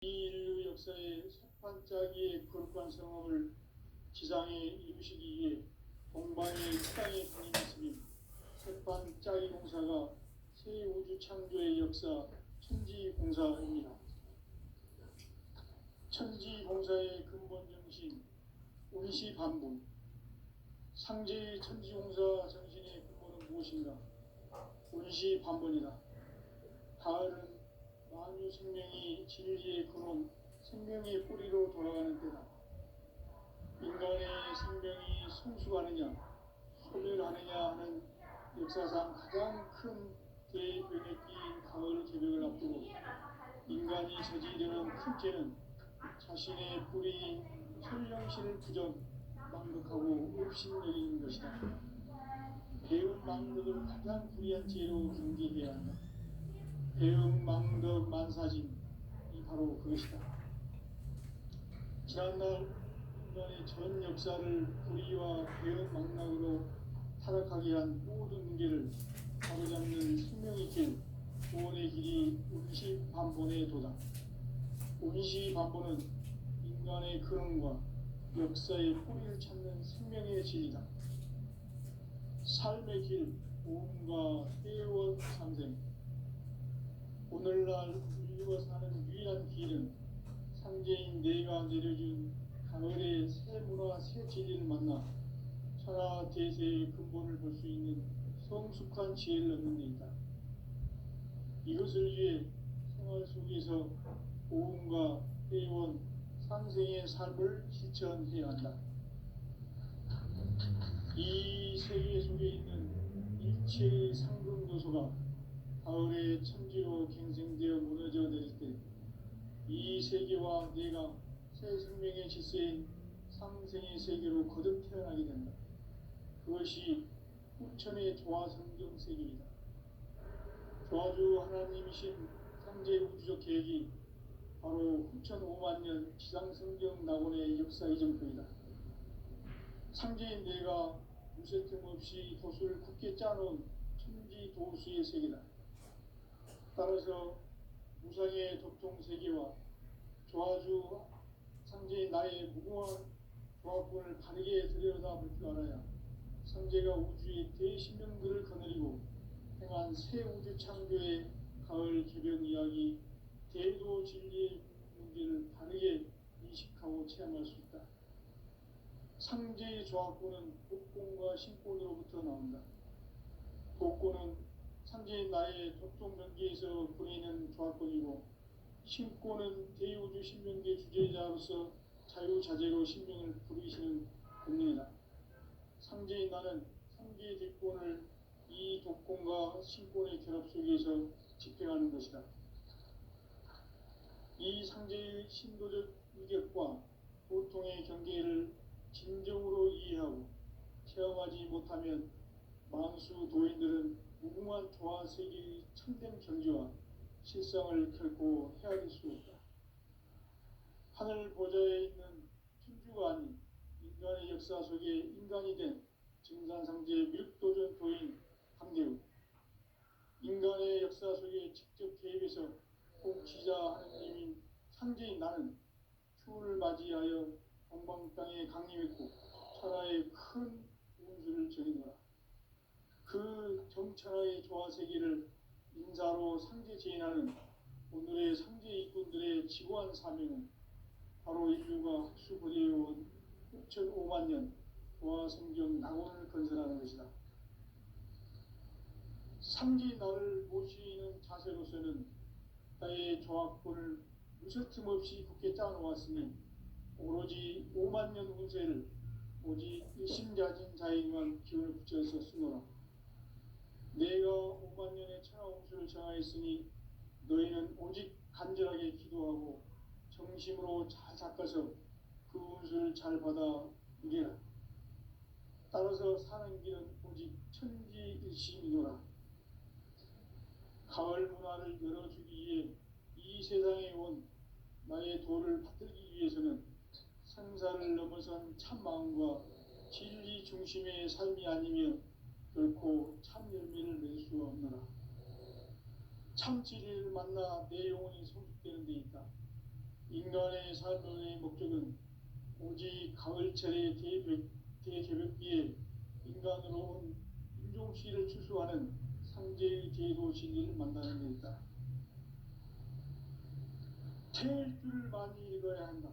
이 인류 역사의 석판짜기의 거룩한 성업을 지상에 이루시기 위해 동방의 땅에 군림했으며 석판짜기 공사가 새 우주 창조의 역사 천지공사입니다. 천지공사의 근본 정신 운시반본. 상제의 천지공사 정신의 근본은 무엇인가? 운시반본이다. 가을은 만유 생명이 진리의 근원, 생명의 뿌리로 돌아가는 때다. 인간의 생명이 성숙하느냐, 소멸하느냐 하는 역사상 가장 큰 대변혁기인 가을 개벽을 앞두고 인간이 저지르는 큰 죄는 자신의 뿌리인 선령신을 부정, 망덕하고 업신여기는 것이다. 배운 망덕을 가장 불의한 죄로 경계해야 한다. 배응 망덕 만사진이 바로 그것이다. 지난날 인간의 전 역사를 불의와 배응 망락으로 타락하게 한 모든 문제를 바로잡는 생명의 길, 구원의 길이 운시반본의 도다. 운시반본은 인간의 근원과 역사의 뿌리를 찾는 생명의 진리다. 삶의 길, 오음과 회원 상생. 오늘날 인류가 사는 유일한 길은 상제인 내가 내려준 가을의 새 문화 새 진리를 만나 천하 대세의 근본을 볼 수 있는 성숙한 지혜를 얻는 데 있다. 이것을 위해 생활 속에서 오음과 회원 상생의 삶을 실천해야 한다. 이 세계 속에 있는 일체의 상금 요소가 가을의 천지로 갱생되어 무너져 내릴 때 이 세계와 내가 새 생명의 질서인 상생의 세계로 거듭 태어나게 된다. 그것이 후천의 조화성경 세계이다. 조화주 하나님이신 상제 우주적 계획이 바로 후천 5만 년 지상성경 낙원의 역사 이정표이다. 상제인 내가 무쇠 틈 없이 도수를 굳게 짜놓은 천지 도수의 세계다. 따라서 무상의 도통세계와 조화주 상제인 나의 무궁한 조합권을 바르게 들여다볼 줄 알아야 상제가 우주의 대신명들을 거느리고 행한 새 우주 창조의 가을 개벽 이야기 대도 진리의 문제를 바르게 인식하고 체험할 수 있다. 상제의 조합권은 복권과 신권으로부터 나온다. 복권은 상제인 나의 도통명기에서 보내는 조합권이고 신권은 대우주 신명계 주제자로서 자유자재로 신명을 부르시는 권능이다. 상제인 나는 상제의 대권을 이 독권과 신권의 결합 속에서 집행하는 것이다. 이 상제의 신도적 위격과 보통의 경계를 진정으로 이해하고 체험하지 못하면 만수 도인들은 무궁한 조화 세계의 참된 경지와 실상을 결코 헤아릴 수 없다. 하늘 보좌에 있는 천주가 아닌 인간의 역사 속에 인간이 된 증산상제 밀도전 도인 함대우. 인간의 역사 속에 직접 개입해서 공치자 하느님인 상제인 나는 추운을 맞이하여 동방 땅에 강림했고 천하의 큰 운수를 정해노라. 그 정천하의 조화세계를 인사로 상제 제인하는 오늘의 상제 일꾼들의 지고한 사명은 바로 인류가 흡수부대해온 6,5만 년 조화성경 낙원을 건설하는 것이다. 상제인 나를 모시는 자세로서는 나의 조합권을 무쇠틈 없이 굳게 짜놓았으니 오로지 5만 년 운세를 오직 일심자진 자에게만 기운을 붙여서 쓰노라. 내가 5만 년의 천하 운수를 정하였으니 너희는 오직 간절하게 기도하고 정심으로 잘 닦아서 그 운수를 잘 받아 누리라. 따라서 사는 길은 오직 천지일심이노라. 가을 문화를 열어주기 위해 이 세상에 온 나의 도를 받들기 위해서는 생사를 넘어선 참마음과 진리 중심의 삶이 아니면 결코 참 열매를 낼 수 없노라. 참 진리를 만나 내 영혼이 성숙되는 데 있다. 인간의 삶의 목적은 오직 가을철의 대개벽기에 인간으로 온 인종시를 추수하는 상제의 제도 진리를 만나는 것이다. 태일주를 많이 읽어야 한다.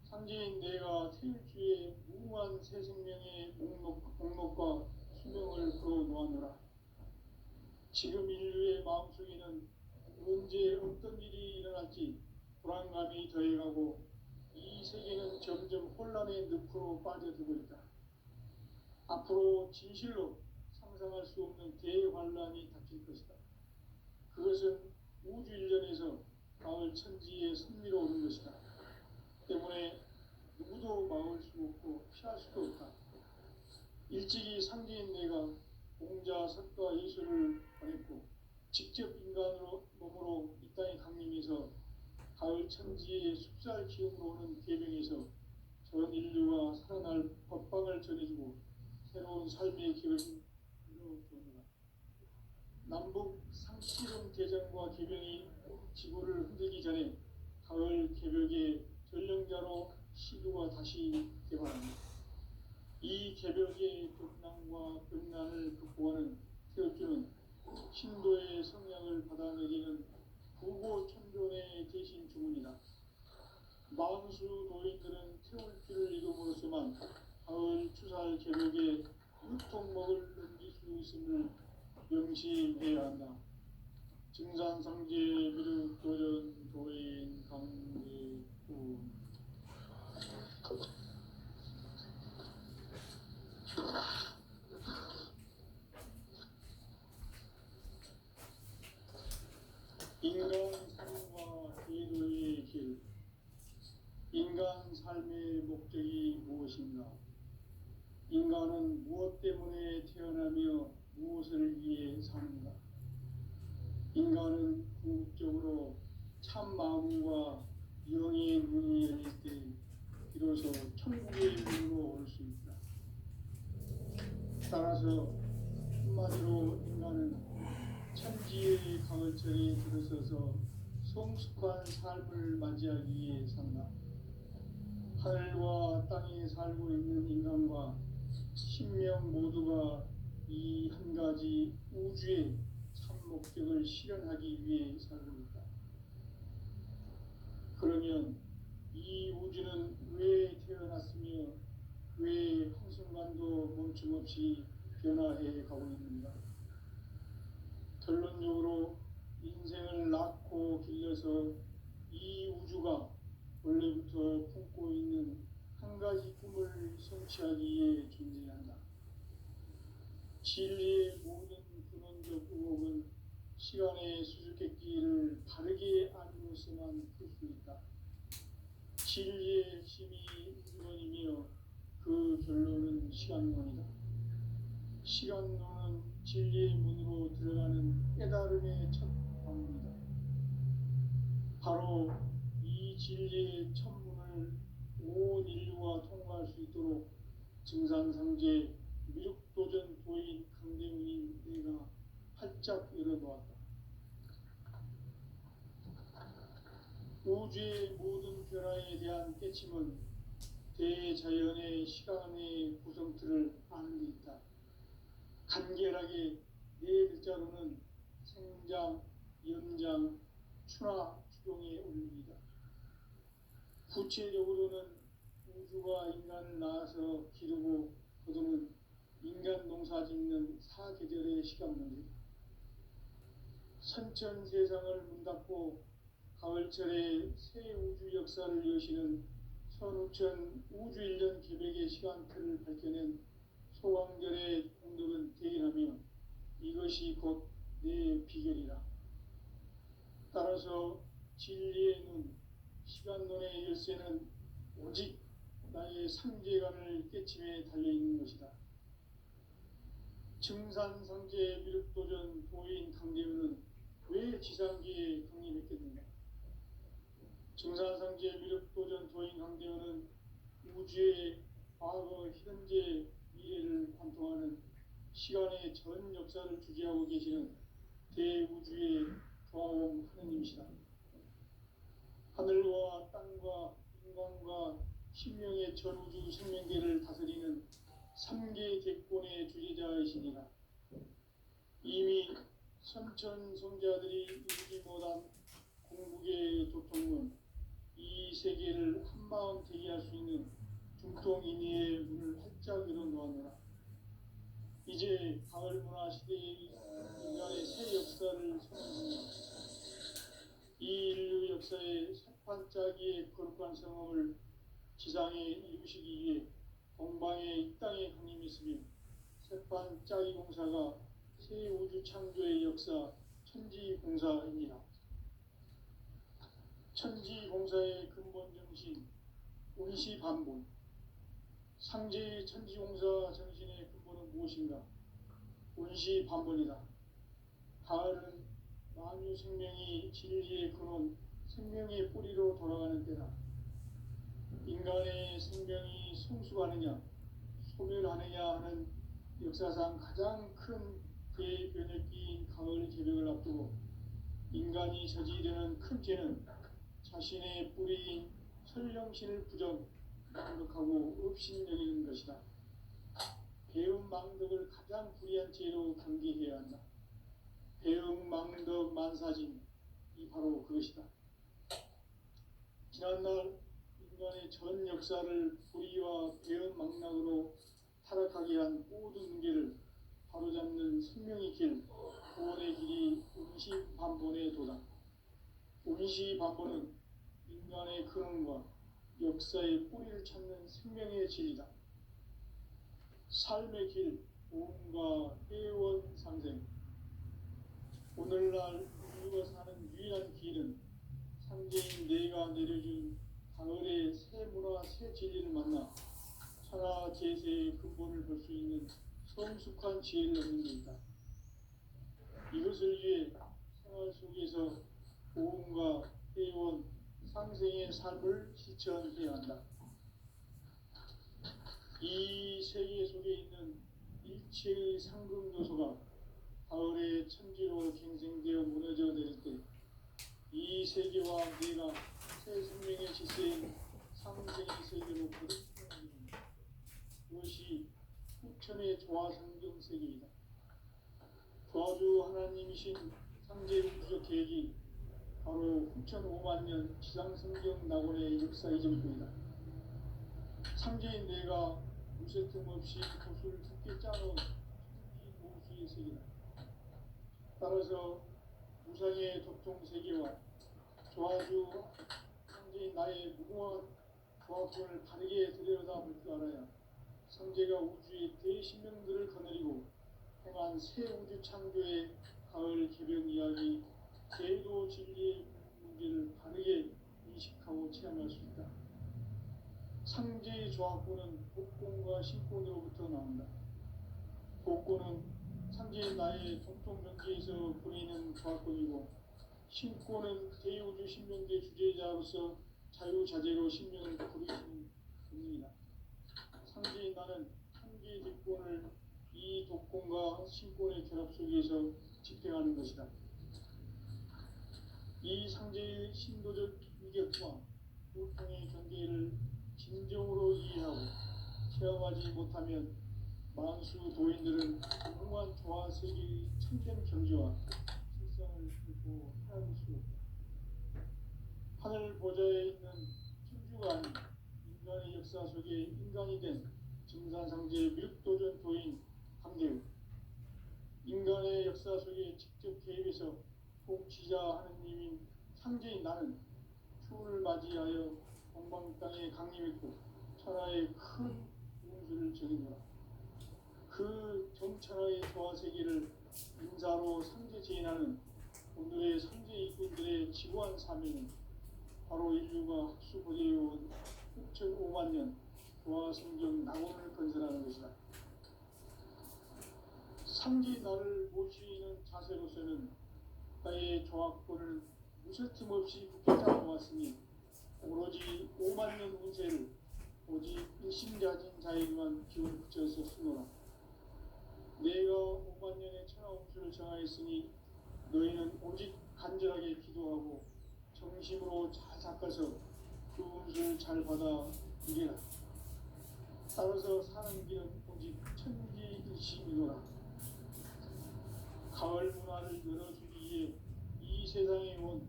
상제인 내가 태일주의 무궁한 새 생명의 목록과 수명을 풀어놓아노라. 지금 인류의 마음속에는 언제 어떤 일이 일어날지 불안감이 더해가고 이 세계는 점점 혼란의 늪으로 빠져들고 있다. 앞으로 진실로 상상할 수 없는 대환란이 닥칠 것이다. 그것은 우주 일련에서 가을 천지의 섭리로 오는 것이다. 때문에 누구도 막을 수 없고 피할 수도 없다. 일찍이 상제인 내가 공자, 석가, 예수를 보냈고 직접 인간으로 몸으로 이 땅에 강림해서 가을 천지의 숲살 기운으로 오는 계명에서 전 인류가 살아날 법방을 전해주고 새로운 삶의 길을 이루어주노라. 남북 상시름 대전과 계명이 지구를 흔들기 전에 가을 개벽의 전령자로 시도가 다시 개발합니다. 이 개벽의 격난과 변난을 극복하는 태엽주는 신도의 성향을 받아내기는 부고천존의 대신 주문이다. 만수 도인들은 태울주를 이름으로서만 가을 추살 개벽의 유통목을 넘길 수 있음을 명시해야 한다. 증산상제 미륵도전 도인 강대구 인간 삶과 제도의 길. 인간 삶의 목적이 무엇인가? 인간은 무엇 때문에 태어나며 무엇을 위해 사는가? 인간은 궁극적으로 참 마음과 영의 문이 열릴 때 비로소 천국의 문으로 올 수 있다. 따라서 한마디로 인간은 천지의 가을철에 들어서서 성숙한 삶을 맞이하기 위해 산다. 하늘과 땅에 살고 있는 인간과 신명 모두가 이 한 가지 우주의 참 목적을 실현하기 위해 살고 있다. 그러면 이 우주는 왜 태어났으며 왜 한순간도 멈춤없이 변화해 가고 있는가? 결론적으로 인생을 낳고 길러서 이 우주가 원래부터 품고 있는 한 가지 꿈을 성취하기 위해 존재한다. 진리의 모든 근원적 의혹은 시간의 수수께끼를 바르게 알고서만 풀 수 있다. 진리의 핵심이 근원이며 그 결론은 시간론이다. 시간론은 진리의 문으로 들어가는 깨달음의 첫 방문이다. 바로 이 진리의 첫 문을 온 인류가 통과할 수 있도록 증산상제 미륵도전 도인 강대문인 내가 활짝 열어놓았다. 우주의 모든 변화에 대한 깨침은 대자연의 시간의 구성틀을 아는 데 있다. 간결하게 네 글자로는 생장, 연장, 추나 추동의 원리이다. 구체적으로는 우주가 인간을 낳아서 기르고 거두는 인간 농사 짓는 사계절의 시간문이다. 선천 세상을 문닫고 가을철에 새 우주 역사를 여시는 선우천 우주일년 개벽의 시간틀을 밝혀낸 소왕절의 공덕은 대견하며 이것이 곧 내 비결이라. 따라서 진리의 눈, 시간론의 열쇠는 오직 나의 상제관을 깨침에 달려있는 것이다. 증산상제 미륵도전 도인 강대우는 왜 지상기에 강림했겠는가? 증산상제 미륵도전 도인 강대우는 우주의 과거, 현재, 미래를 관통하는 시간의 전 역사를 주재하고 계시는 대우주의 조화원 하느님이시다. 하늘과 땅과 인간과 신명의 전우주 생명계를 다스리는 삼계 대권의 주제자이시니라. 이미 선천성자들이 이루지 못한 궁극의 도통문, 이 세계를 한마음 되게 할 수 있는 중통인의의 문을 활짝 열어놓았노라. 이제 가을 문화 시대의 인간의 새 역사를 선언합니다. 이 인류 역사의 새판짜기의 거룩한 성업을 지상에 이루시기 위해 동방의 이 땅에 강림했으며 새판짜기 공사가 새 우주 창조의 역사 천지공사입니다. 천지공사의 근본 정신 운시반본. 상제의 천지공사 정신의 근본은 무엇인가? 운시반본이다. 가을은 만유 생명이 진리의 근원, 생명의 뿌리로 돌아가는 때다. 인간의 생명이 성숙하느냐, 소멸하느냐 하는 역사상 가장 큰 대변혁기인 가을 개벽을 앞두고 인간이 저지르는 큰 죄는 자신의 뿌리인 설령신을 망덕하고 업신여기는 것이다. 배음 망덕을 가장 불의한 죄로 경계해야 한다. 배음 망덕 만사진, 이 바로 그것이다. 지난날 인간의 전 역사를 불의와 배음 망락으로 타락하게 한 모든 문제를 바로잡는 생명의 길, 구원의 길이 운시반본의 도다. 운시반본은 인간의 근원과 역사의 뿌리를 찾는 생명의 진리다. 삶의 길, 보험과 회원 상생. 오늘날 인류가 사는 유일한 길은 상제인 내가 내려준 가을의 새 문화, 새 진리를 만나 천하 제세의 근본을 볼 수 있는 성숙한 지혜를 얻는 데 있다. 이것을 위해 생활 속에서 보험과 회원, 상생의 삶을 실천해야 한다. 이 세계 속에 있는 일체의 상금 요소가 가을의 천지로 갱생되어 무너져 내릴 때 이 세계와 내가 새 생명의 지세인 상생의 세계로 거듭나게 됩니다. 그것이 후천의 조화성경 세계이다. 조화주 하나님이신 상제 우주적 계획이 바로 후천 5만 년 지상성경 낙원의 역사 이전뿐이다. 상제인 내가 무쇠 틈 없이 도수를 깊게 짜놓은 천지 모수의 세계다. 따라서 무상의 도통 세계와 조화주 상제인 나의 무궁한 조화권을 바르게 들여다볼 줄 알아야 상제가 우주의 대신명들을 거느리고 행한 새 우주 창조의 가을 개벽 이야기, 제도 진리의 문제를 바르게 인식하고 체험할 수 있다. 상제의 조화권은 복권과 신권으로부터 나온다. 복권은 상제인 나의 동통경계에서 보이는 조화권이고, 신권은 제2우주 신명계 주제자로서 자유자재로 신명을 부르시는 분입니다. 상제인 나는 한계의 대권을 이 독권과 신권의 결합 속에서 집행하는 것이다. 이 상제의 신도적 위격과 고통의 경계를 진정으로 이해하고 체험하지 못하면 만수 도인들은 무궁한 조화 세계의 참된 경지와 실상을 결코 헤아릴 수 없다. 하늘 보좌에 있는 천주가 아닌 인간의 역사 속에 인간이 된 증산상제 밀도전 도인 강대우, 인간의 역사 속에 직접 개입해서 통치자 하느님인 상제인 나는 추운을 맞이하여 동방 땅에 강림했고 천하의 큰 운수를 정의노라. 그 정천하의 조화세계를 인사로 상제 제인하는 오늘의 상제 일꾼들의 지구한 사명은 바로 인류가 학수고대해온 6,5만 년 조화성경 낙원을 건설하는 것이다. 상제 나를 모시는 자세로서는 나의 조화권을 무쇠틈 없이 굳게 잡아왔으니 오로지 5만 년 운세를 오직 일심가진 자에게만 기운을 붙여서 쓰노라. 내가 5만 년의 천하 운수를 정하였으니 너희는 오직 간절하게 기도하고 정심으로 잘 닦아서 그 운수를 잘 받아 이겨라. 따라서 사는 길은 오직 천지일심이노라. 가을 문화를 열어주기 위해 이 세상에 온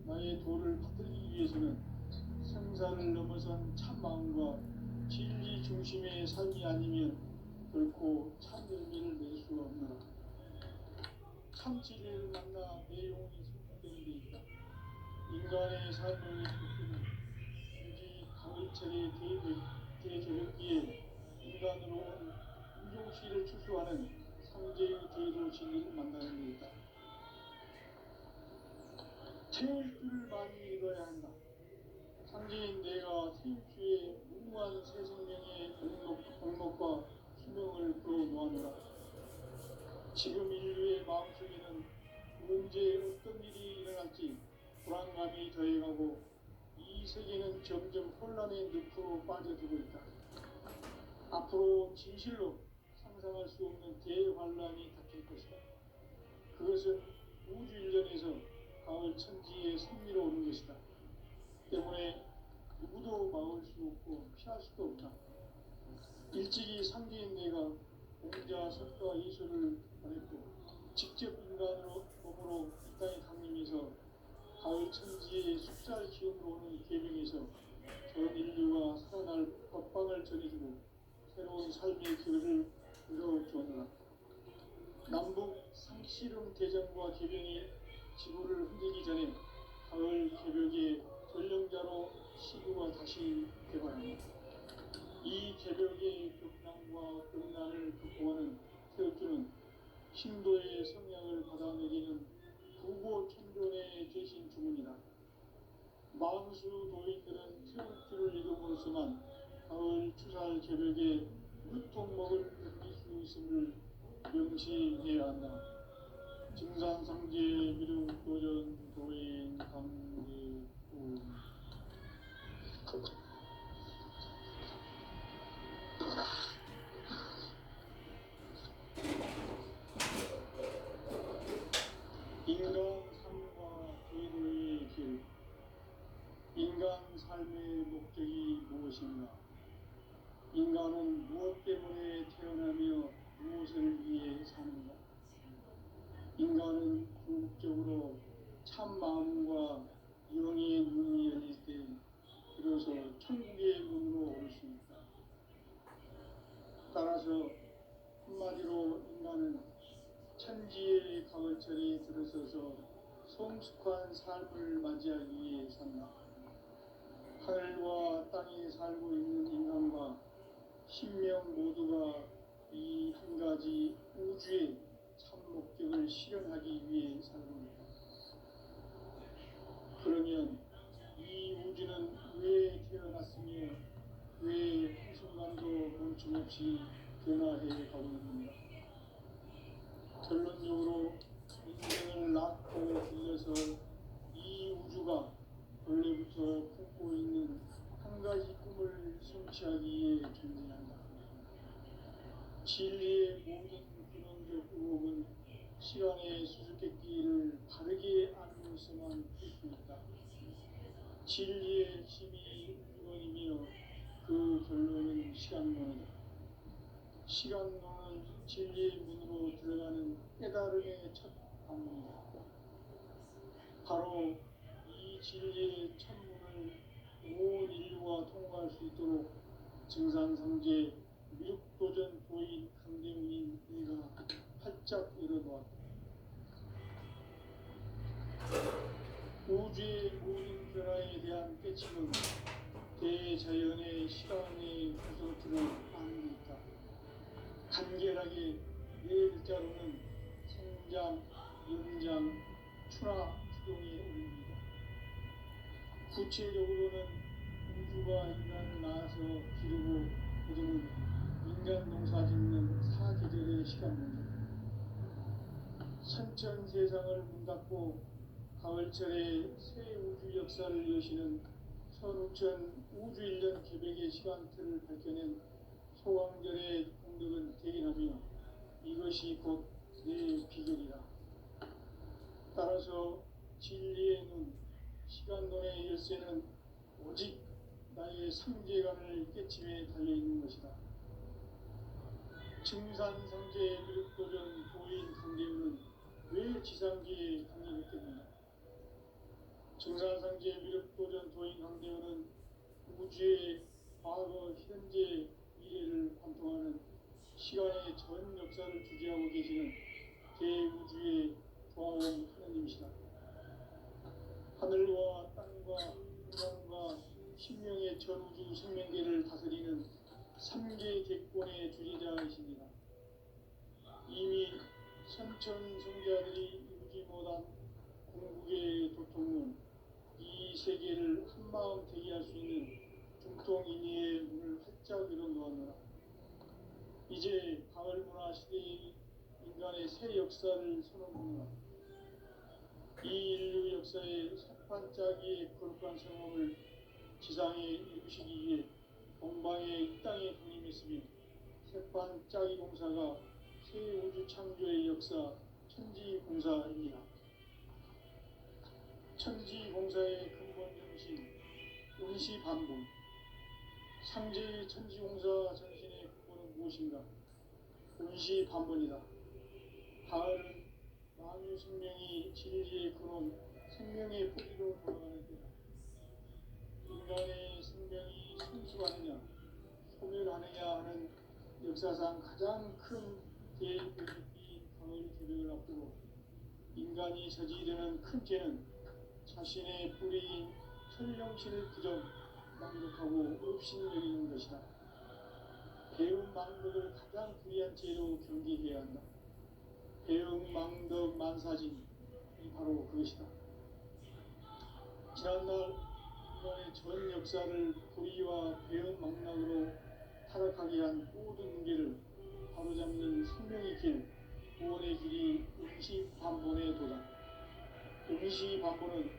나의 도를 받들기 위해서는 생사를 넘어선 참마음과 진리 중심의 삶이 아니면 결코 참 열매를 낼 수가 없노라. 참 진리를 만나 내 영혼이 성공되는 데 있다. 인간의 삶을 이끄는 굳이 가을철의 대저녁기에 인간으로 온 인종시를 추수하는 상제의 대도 진리를 만나는 데 있다. 태일주를 많이 읽어야 한다. 상제인 내가 태일주의 무궁한 새 생명의 목록과 수명을 풀어놓아노라. 지금 인류의 마음속에는 언제 어떤 일이 일어날지 불안감이 더해가고 이 세계는 점점 혼란의 늪으로 빠져들고 있다. 앞으로 진실로 상상할 수 없는 대환란이 닥칠 것이다. 그것은 우주 일련에서 가을 천지의 섭리로 오는 것이다. 때문에 누구도 막을 수 없고 피할 수도 없다. 일찍이 상제인 내가 공자, 석가, 예수를 보냈고 직접 인간으로 몸으로 이 땅에 강림해서 가을 천지의 숫살 기운으로 오는 계명에서 전 인류가 살아날 법방을 전해주고 새로운 삶의 길을 열어주었노라. 남북 상씨름 대전과 계명이 지구를 흔들기 전에 가을 개벽의 전령자로 시구가 다시 개발합니다. 이 개벽의 극난과 극난을 극복하는 태극주는 신도의 성향을 받아내리는 부고천존의 대신 주문이다. 만수 도인들은 태극주를 읽음으로써만 가을 추살 개벽의 유통목을 견딜 수 있음을 명시해야 한다. 증산상제 미륵도전 도인 강제우 인간 삶과 제도의 길. 인간 삶의 목적이 무엇인가? 인간은 무엇 때문에 태어나며 무엇을 위해 사는가? 인간은 궁극적으로 참 마음과 영의 눈이 열릴 때 비로소 천국의 문으로 올 수 있다. 따라서 한마디로 인간은 천지의 가을철에 들어서서 성숙한 삶을 맞이하기 위해 산다. 하늘과 땅에 살고 있는 인간과 신명 모두가 이 한 가지 우주의 참 목적을 실현하기 위해 살고 있다. 그러면 이 우주는 왜 태어났으며 왜 한순간도 멈춤없이 변화해 가고 있는가? 결론적으로 인생을 낳고 길러서 이 우주가 원래부터 품고 있는 한 가지 꿈을 성취하기 위해 존재한다. 진리의 모든 근원적 의혹은 시간의 수수께끼를 바르게 알면서만 풀 수 있다. 진리의 힘이 근원이며 그 결론은 시간론이다. 시간론은 진리의 문으로 들어가는 깨달음의 첫 방문이다. 바로 이 진리의 천문을 온 인류가 통과할 수 있도록 증산상제 미륵도전 도인 강대문인 내가 활짝 열어놓았다. 우주의 모든 변화에 대한 깨침은 대자연의 시간의 구설들을 아는 데 있다. 간결하게 네 글자로는 성장, 연장, 추나, 추동의 오릅니다. 구체적으로는 우주가 인간을 낳아서 기르고 거두는 인간 농사 짓는 사계절의 시간 문제. 선천 세상을 문 닫고 가을철에 새 우주 역사를 여시는 선우천 우주 1년 개벽의 시간틀을 밝혀낸 소강절의 공덕은 대견하며 이것이 곧 내 비결이다. 따라서 진리의 눈, 시간론의 열쇠는 오직 나의 상제관을 깨침에 달려있는 것이다. 증산상제 미륵도전 도인 강대우는 왜 지상계에 강림했겠느냐? 증산상제 미륵도전 도인 강대우는 우주의 과거, 현재, 미래를 관통하는 시간의 전 역사를 주재하고 계시는 대우주의 조화원 하느님이시다. 하늘과 땅과 인간과 신명의 전우주 생명계를 다스리는 3개 객권의 주재자이십니다. 이미 선천성자들이 이루지 못한 궁극의 도통은 이 세계를 한마음 되게 할 수 있는 중통인의의 문을 활짝 열어놓았노라. 이제 가을 문화 시대의 인간의 새 역사를 선언하노라. 이 인류 역사의 첫 반짝이의 거룩한 성험을 지상에 이루시기 위해 동방의 이 땅에 강림했으며 새반짝이 공사가 새 우주 창조의 역사 천지공사입니다. 천지공사의 근본 정신 운시반본. 상제의 천지공사 정신의 근본은 무엇인가? 운시반본이다. 가을은 만유 생명이 진리의 근원, 생명의 뿌리로 돌아가는 때다. 인간의 생명이 성숙하느냐, 소멸하느냐 하는 역사상 가장 큰 대표적인 가을 개벽을 앞두고 인간이 저지르는 큰 죄는 자신의 뿌리인 천령신을 부정, 망독하고 업신여기는 것이다. 배움 망독을 가장 불의한 죄로 경계해야 한다. 배움 망덕 만사진이 바로 그것이다. 지난날 인간의 전 역사를 불의와 배움 망락으로 타락하게 한 모든 문제를 바로잡는 생명의 길, 구원의 길이 운시반본에 도다. 운시반본은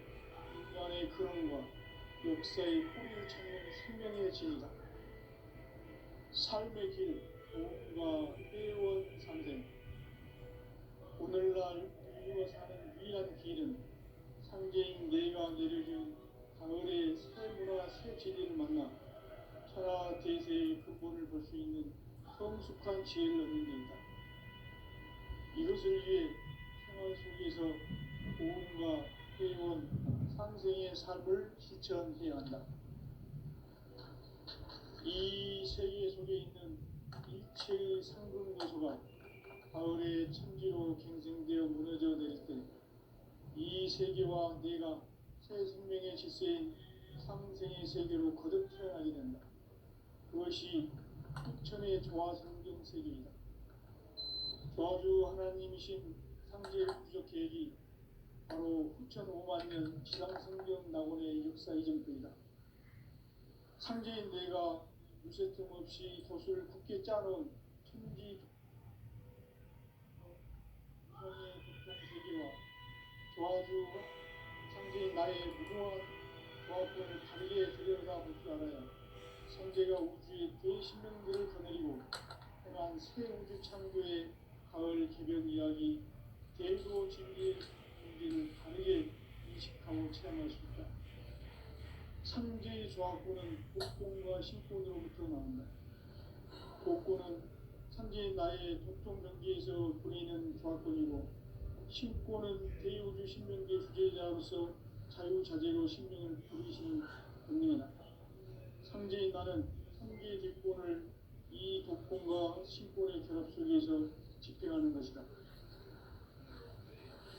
인간의 근원과 역사의 뿌리를 찾는 생명의 진이다. 삶의 길, 도움과 회원 상생. 오늘날 인류가 사는 유일한 길은 상제인 내가 내려준 가을의 새 문화 새 진리를 만나 천하 대세의 근본을 볼 수 있는 성숙한 지혜를 얻는 데이다. 이것을 위해 생활 속에서 도움과 회원, 상생의 삶을 실천해야 한다. 이 세계 속에 있는 일체의 상근 요소가 가을의 천지로 갱생되어 무너져 내릴 때 이 세계와 내가 새 생명의 질서인 상생의 세계로 거듭 태어나게 된다. 그것이 후천의 조화성경 세계이다. 조화주 하나님이신 상제의 부적 계획이 바로 후천 5만년 지상성경 낙원의 역사 이전부이다. 상제인 내가 유세틈 없이 돛을 굳게 짜놓은 천지 형의 국경 세계와 조화주 상제인 나의 무궁한 조화권을 다르게 들여다볼 줄 알아야 상제가 우주의 대신명들을 거느리고 행한 새 우주 창조의 가을 개벽 이야기 대도 진리의 문제를 다르게 인식하고 체험할 수 있다. 상제의 조화권은 복권과 신권으로부터 나온다. 복권은 상제인 나의 도통 경계에서 부리는 조화권이고 신권은 대우주 신명계 주제자로서 자유자재로 신명을 부리시는 권능이다. 상제인 나는 상계의 뒷권을 이 독권과 신권의 결합 속에서 집행하는 것이다.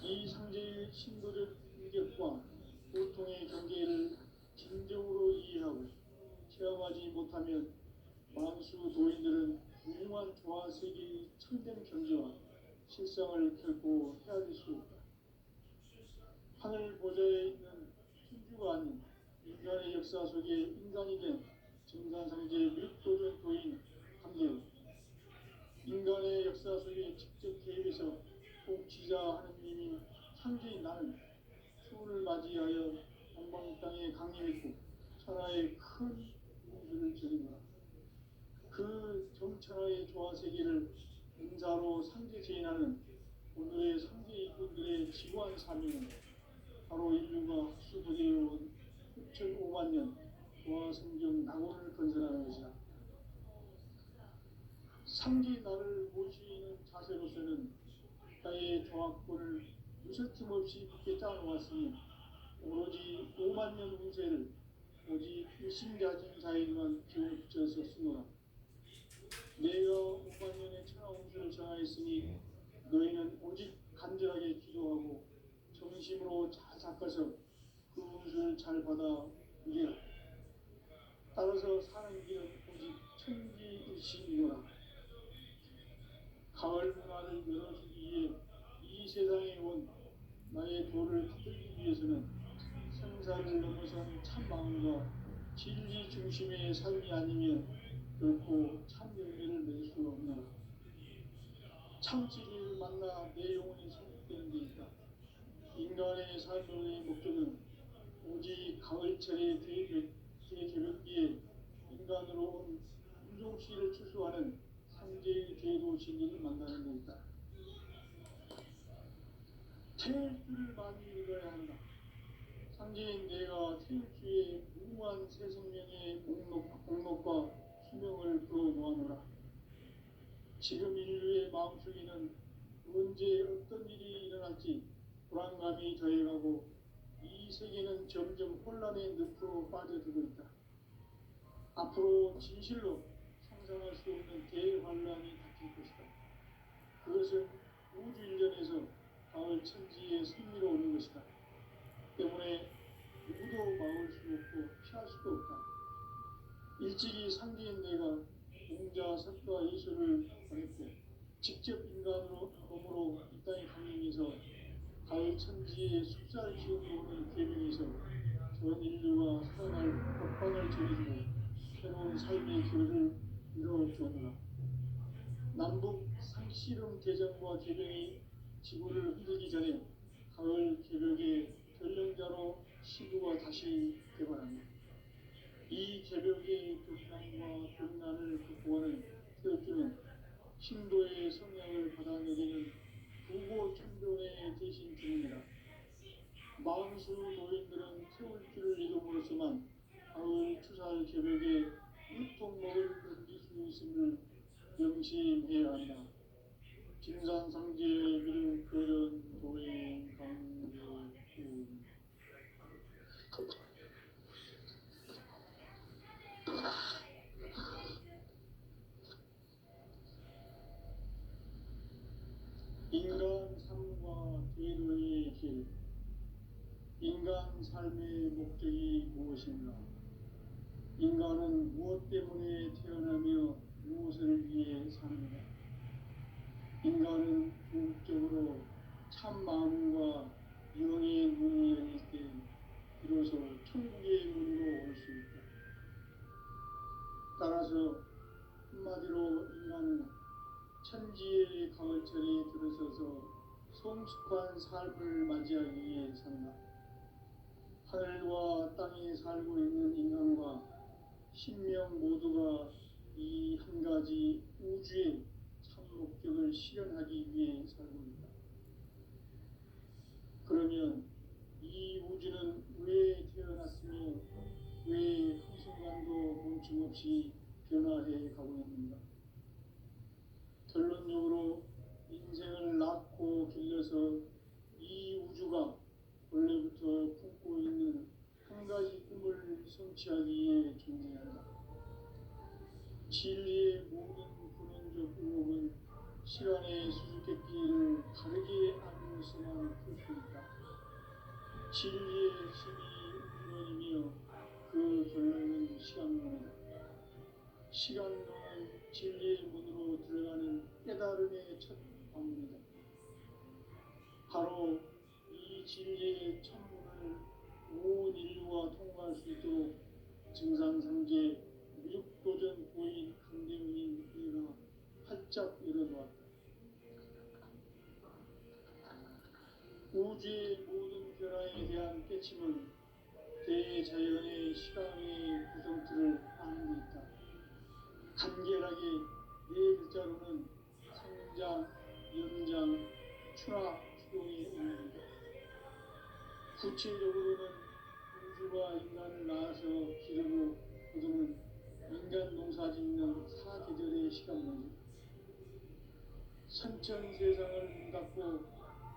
이 상제의 신도적 인격과 보통의 경계를 진정으로 이해하고 체험하지 못하면 만수 도인들은 무궁한 조화 세계의 참된 경지와 실상을 결코 헤아릴 수 없다. 하늘 보좌에 있는 천주가 아닌 인간의 역사 속에 인간이 된 증산상제 미륵도전 도인 강대우. 인간의 역사 속에 직접 개입해서 통치자 하느님인 상제인 나는 추운을 맞이하여 동방 땅에 강림했고 천하의 큰 우주를 저린다. 그 정천하의 조화 세계를 은사로 상제 제인하는 오늘의 상제 이꾼들의 지구한 사명은 바로 인류가 흡수되어 온 6,5만 년 도화 성경 낙원을 건설하는 것이다. 상기 나를 모시는 자세로서는 나의 조합권을 무설틈 없이 굳게 짜놓았으니 오로지 5만 년 운세를 오직 일심자진 자에게만 기운을 붙여서 쓰노라. 내가 5만 년의 천하 운수를 정하였으니 너희는 오직 간절하게 기도하고 정심으로 잘 닦아서 그 운수를 잘 받아 누리라. 따라서 사는 길은 오직 천지일심이노라. 가을 문화를 열어주기 위해 이 세상에 온 나의 도를 받들기 위해서는 생사를 넘어선 참 마음과 진리 중심의 삶이 아니면 결코 참 열매를 맺을 수 없노라. 참 진리를 만나 내 영혼이 성숙되는 데 있다. 인간의 삶의 목적은 오직 가을철의 대개벽기에 인간으로 온 인종씨를 추수하는 상제의 대도 진리를 만나는 데 있다. 태일주를 많이 읽어야 한다. 상제인 내가 태일주의 무궁한 새 생명의 목록과 수명을 풀어놓아노라. 지금 인류의 마음속에는 언제 어떤 일이 일어날지 불안감이 더해가고 이 세계는 점점 혼란의 늪으로 빠져들고 있다. 앞으로 진실로 상상할 수 없는 대환란이 닥칠 것이다. 그것은 우주 일전에서 가을 천지의 승리로 오는 것이다. 때문에 누구도 막을 수 없고 피할 수도 없다. 일찍이 상제인 내가 공자, 석가, 예수를 보냈고 직접 인간으로 몸으로 이 땅에 강림해서 가을 천지의 숲살 기운으로 오는 계명에서 전 인류가 살아날 법방을 정해주고 새로운 삶의 길을 이뤄주었노라. 남북 상씨름 대전과 개병이 지구를 흔들기 전에 가을 개벽의 전령자로 시구가 다시 개발합니다. 이 개벽의 벽난과 벽난을 극복하는 태극기는 신도의 성향을 받아내리는 부고천변의 대신 주입니다. 망수 노인들은 태울 줄을 이름으로서만 가을 추살 개벽에 유통목을 넘길 수 있음을 명심해야 한다. 진산상제의 미를 그런 도행 강교훈. 인간 삶과 대도의 길. 인간 삶의 목적이 무엇인가? 인간은 무엇 때문에 태어나며 무엇을 위해 사는가? 인간은 궁극적으로 참 마음과 영의 문이 열릴 때 비로소 천국의 문으로 올 수 있다. 따라서 한마디로 인간은 천지의 가을철에 들어서서 성숙한 삶을 맞이하기 위해 산다. 하늘과 땅에 살고 있는 인간과 신명 모두가 이 한 가지 우주의 참 목적을 실현하기 위해 살고 있다. 그러면 이 우주는 왜 태어났으며 왜 한순간도 멈춤없이 변화해 가고 있는가? 결론적으로 인생을 낳고 길러서 이 우주가 원래부터 품고 있는 한 가지 꿈을 성취하기 위해 존재한다. 진리의 모든 근원적 의혹은 시간의 수수께끼를 바르게 알고서만 풀 수 있다. 진리의 힘이 근원이며 그 결론은 시간론이다. 시간론은 진리의 문으로 들어가는 깨달음의 첫 방문이다. 바로 이 진리의 천문을 온 인류가 통과할 수 있도록 증산상제 무육도전 고인 강대문인 우리가 활짝 열어놓았다. 우주의 모든 변화에 대한 깨침은 대자연의 시간의 구성틀을 아는 데 있다. 간결하게 네 글자로는 성장, 연장, 추락, 추동의 의미입니다. 구체적으로는 우주가 인간을 낳아서 기르고 거두는 인간 농사 짓는 사계절의 시간문제, 선천 세상을 문 닫고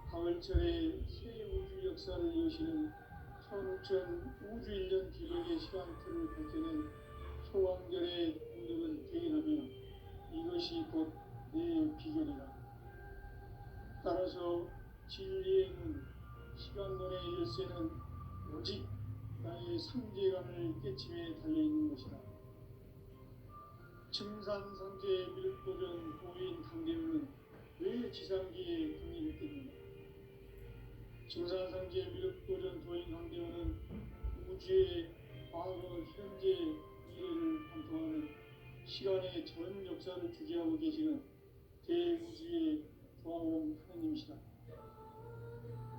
가을철에 새 우주 역사를 여시는 선우천 우주 1년 기록의 시간틀을 밝혀낸 소왕절의 공덕은 대견하며 이것이 곧 내 비결이다. 따라서 진리의 문, 시간론의 열쇠는 오직 나의 상제관을 깨침에 달려있는 것이다. 층산상제의 미륵도전 도인 강대우는 왜 지상기에 등일했겠는가? 층산상제의 미륵도전 도인 강대우는 우주의 과거, 현재, 미래를 관통하는 시간의 전 역사를 주재하고 계시는 대우주의 조화원 하느님이시다.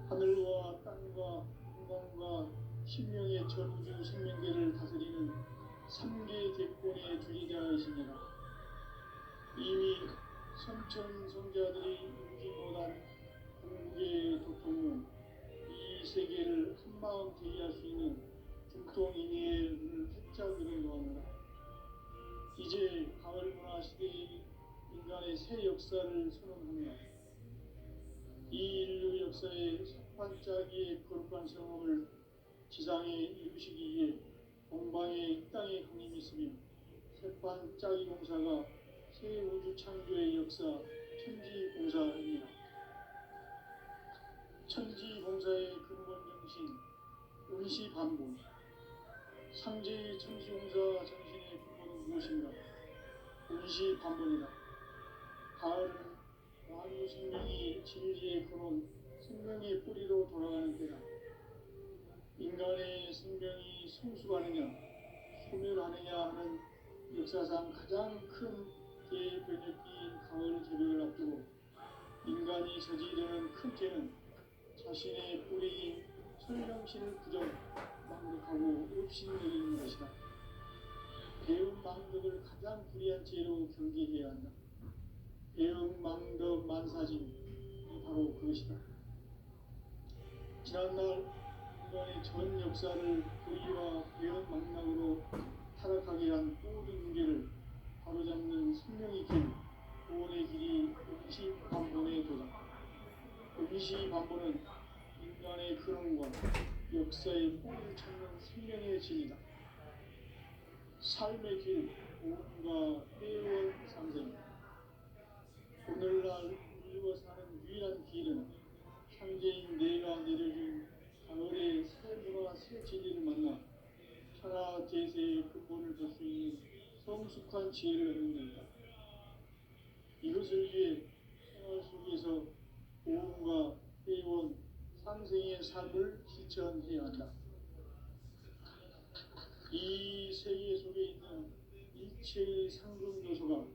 하늘과 땅과 인간과 신명의 전우주 생명계를 다스리는 3개 대권의 주지자이시니라. 이미 선천 성자들이 누리지 못한 궁극의 도통문, 이 세계를 한마음 대의할 수 있는 중통인의의 눈을 활짝 열어놓았노라. 이제 가을 문화 시대의 인간의 새 역사를 선언합니다. 이 인류 역사의 첫 반짝이의 거룩한 성업을 지상에 이루시기 위해 동방에 이 땅에 강림이 있으며 새반짝이 공사가 새 우주 창조의 역사 천지공사입니다. 천지공사의 근본 정신 응시반본, 상제의 천지공사 정신의 근본은 무엇인가? 응시반본이다. 가을은 만유 생명이 진리의 근원, 생명의 뿌리로 돌아가는 때다. 인간의 생명이 성숙하느냐, 소멸하느냐 하는 역사상 가장 큰 대변혁기인 가을 개벽을 앞두고 인간이 저지르는 큰 죄는 자신의 뿌리인 설명신을 부정, 망덕하고 업신여기는 것이다. 배움 망덕을 가장 불의한 죄로 경계해야 한다. 배움 망덕 만사짐이 바로 그것이다. 지난날 인간의 전 역사를 불의와 배움 망락으로 타락하게 한 모든 문제를 바로잡는 생명의 길, 구원의 길이 응시반본의 도다. 응시반본은 인간의 근원과 역사의 뿌리를 찾는 생명의 진이다. 삶의 길, 구원과 회원 상생. 오늘날 인류가 사는 유일한 길은 상제인 내가 내려준 가을의 새 문화 새 진리를 만나 천하 대세의 근본을 볼 수 있는 성숙한 지혜를 얻는 것이다. 이것을 위해 생활 속에서 보험과 회원, 상생의 삶을 실천해야 한다. 이 세계 속에 있는 일체의 상금 요소가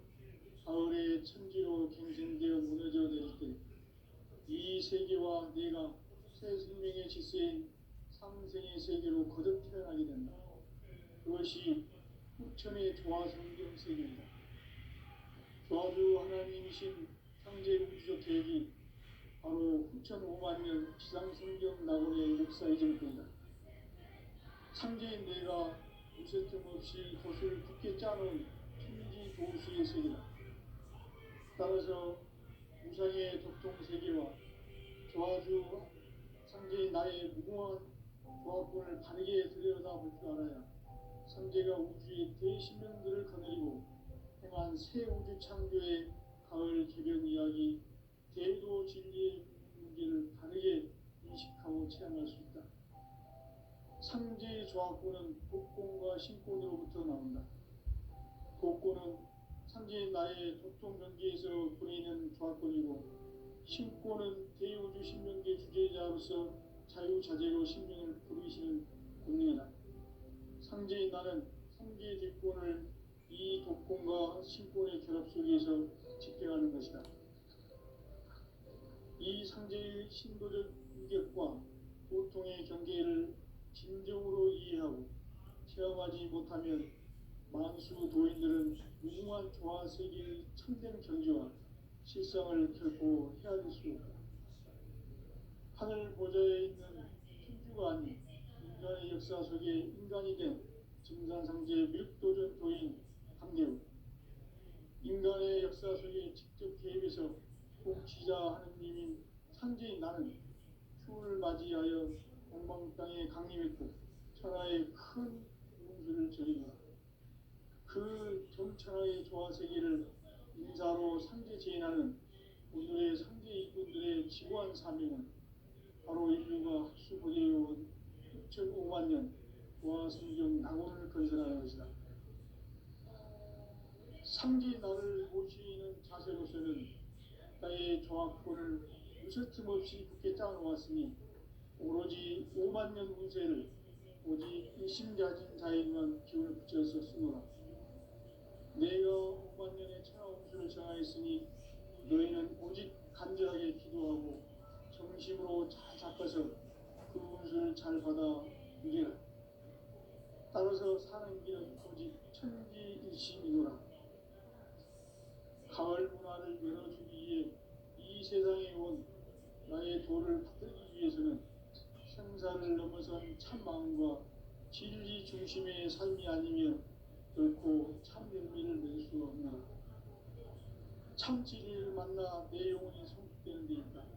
가을의 천지로 갱생되어 무너져 내릴 때 이 세계와 내가 새 생명의 질서인 상생의 세계로 거듭 태어나게 된다. 그것이 후천의 조화성경 세계이다. 조화주 하나님이신 상제 우주적 계획이 바로 후천 5만 년 지상성경 낙원의 역사 이전뿐이다. 상제인 내가 무쇠점 없이 돛을 굳게 짜놓은 천지 조수의 세계다. 따라서 무상의 도통 세계와 조화주 상제인 나의 무궁한 조화권을 바르게 들여다볼 줄 알아야 상제가 우주의 대신명들을 거느리고 행한 새 우주 창조의 가을 개변 이야기, 대도 진리의 문제를 바르게 인식하고 체험할 수 있다. 상제의 조화권은 복권과 신권으로부터 나온다. 복권은 상제인 나의 도통 경계에서 보내는 조화권이고, 신권은 대우주 신명계 주제자로서 자유자재로 신명을 부르시는 권능이다. 상제인 나는 상제의 대권을 이 독권과 신권의 결합 속에서 집행하는 것이다. 이 상제의 신도적 인격과 도통의 경계를 진정으로 이해하고 체험하지 못하면 만수 도인들은 무궁한 조화 세계의 참된 경지와 실상을 결코 헤아릴 수 없다. 하늘 보좌에 있는 우주가 아닌 인간의 역사 속에 인간이 된 증산상제 미륵도전 도인 강대우, 인간의 역사 속에 직접 개입해서 통치자 하느님인 창제인 나는 추운을 맞이하여 동방 땅에 강림했고 천하의 큰 운수를 전이고 그 정천하의 조화세계를 인사로 상제 제인하는 오늘의 상제 이분들의 지고한 사명은 바로 인류가 학수고대해온 6,500만 년 조화성경 낙원을 건설하는 것이다. 상제 나를 모시는 자세로서는 나의 조합권을 무설틈 없이 굳게 짜놓았으니 오로지 5만 년 운세를 오직 일심가진 자에게만 기운을 붙여서 쓰노라. 내가 5만 년의 천하 운수를 정하였으니 너희는 오직 간절하게 기도하고 정심으로 잘 잡아서 그 운수를 잘 받아 누리라. 따라서 사는 길은 오직 천지일심이노라. 가을 문화를 열어주기 위해 이 세상에 온 나의 도를 받들기 위해서는 생사를 넘어선 참 마음과 진리 중심의 삶이 아니면 결코 참 열매를 낼 수 없노라. 참 진리를 만나 내 영혼이 성숙되는 데있다.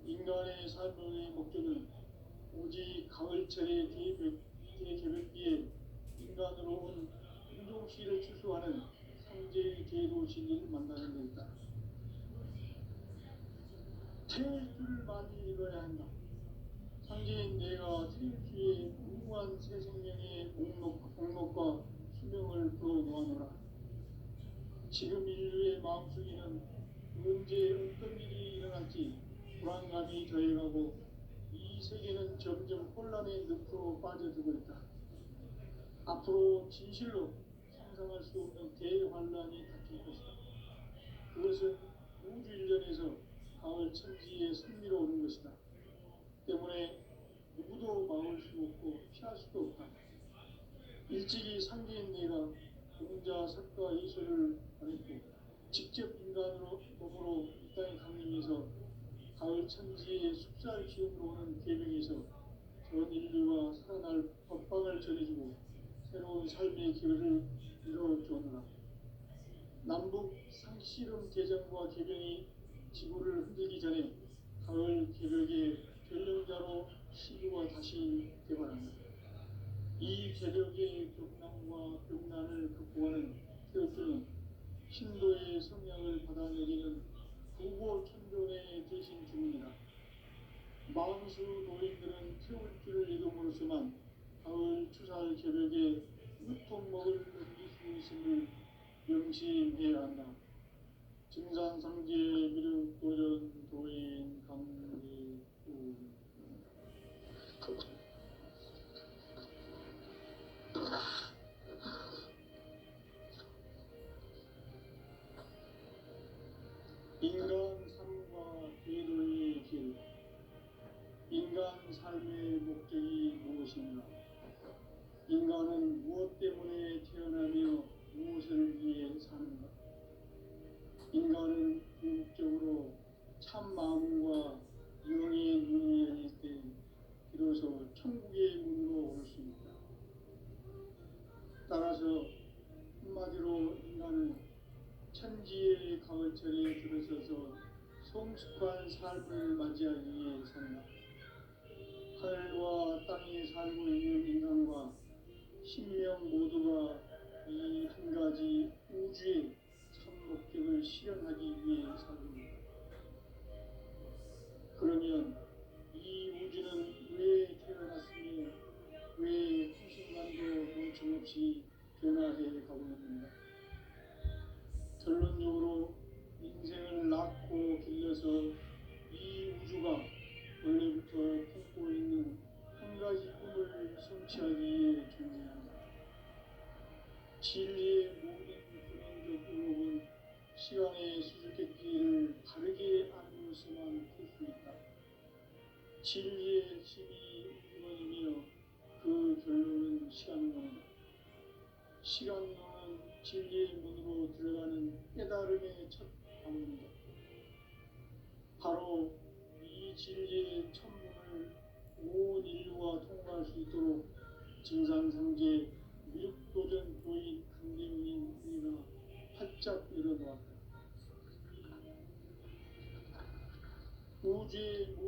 인간의 삶의 목적은 오직 가을철의 대개벽기에 인간으로 온 인종시를 추수하는 상제의 제도 진리를 만나는 데있다. 태울 줄을 많이 읽어야 한다. 상제인 내가 태울주의 무궁한 새 생명의 목록과 수명을 풀어놓아노라. 지금 인류의 마음속에는 언제 어떤 일이 일어날지 불안감이 더해가고 이 세계는 점점 혼란의 늪으로 빠져들고 있다. 앞으로 진실로 상상할 수 없는 대환란이 닥칠 것이다. 그것은 우주 일전에서 가을 천지에 승리로오는 것이다. 때문에 누구도 막을 수 없고 피할 수도 없다. 일찍이 상제인 내가 공자, 석가, 이소를 보냈고 직접 인간으로 몸으로 이 땅에 강림해서 가을 천지의 숙살 기운으로 오는 계명에서 전 인류가 살아날 법방을 전해주고 새로운 삶의 길을 이뤄주었노라. 남북 상씨름 대전과 개병이 지구를 흔들기 전에 가을 개벽의 전령자로 시구가 다시 개발한다. 이 개벽의 격난과 병난을 극복하는 태엽주는 신도의 성향을 받아내리는 부고 천존의 대신 주문이다. 망수 노인들은 태울주를 이름으로서만 가을 추살 개벽에 유통먹을 넘길 수 있음을 명심해야 한다. 증산상제 미륵도전 도인 강대우. 인간 삶과 궤도의 길. 인간 삶의 목적이 무엇인가? 인간은 무엇 때문에 태어나며 무엇을 위해 사는가? 인간은 궁극적으로 참 마음과 영의 눈이 열릴 때 비로소 천국의 문으로 올 수 있다. 따라서 한마디로 인간은 천지의 가을철에 들어서서 성숙한 삶을 맞이하기 위해 산다. 하늘과 땅에 살고 있는 인간과 신명 모두가 이 한 가지 우주의 참 목적을 실현하기 위해 살입니다. 그러면 이 우주는 왜 태어났으며 왜 한순간도 멈춤없이 변화해 가고 있는가? 결론적으로 인생을 낳고 길러서 이 우주가 원래부터 품고 있는 한 가지 꿈을 성취하기 위해 존재한다. 진리의 모든 근원적 의혹은 시간의 수수께끼를 바르게 알면서만 풀 수 있다. 진리의 핵심이 근원이며 그 결론은 시간론이다. 시간론은 진리의 문으로 들어가는 깨달음의 첫 방문이다. 바로 이 진리의 첫 문을 온 인류가 통과할 수 있도록 증산상제 미륵도전 교인 강대웅인 우리가 활짝 열어놓았다. 우주의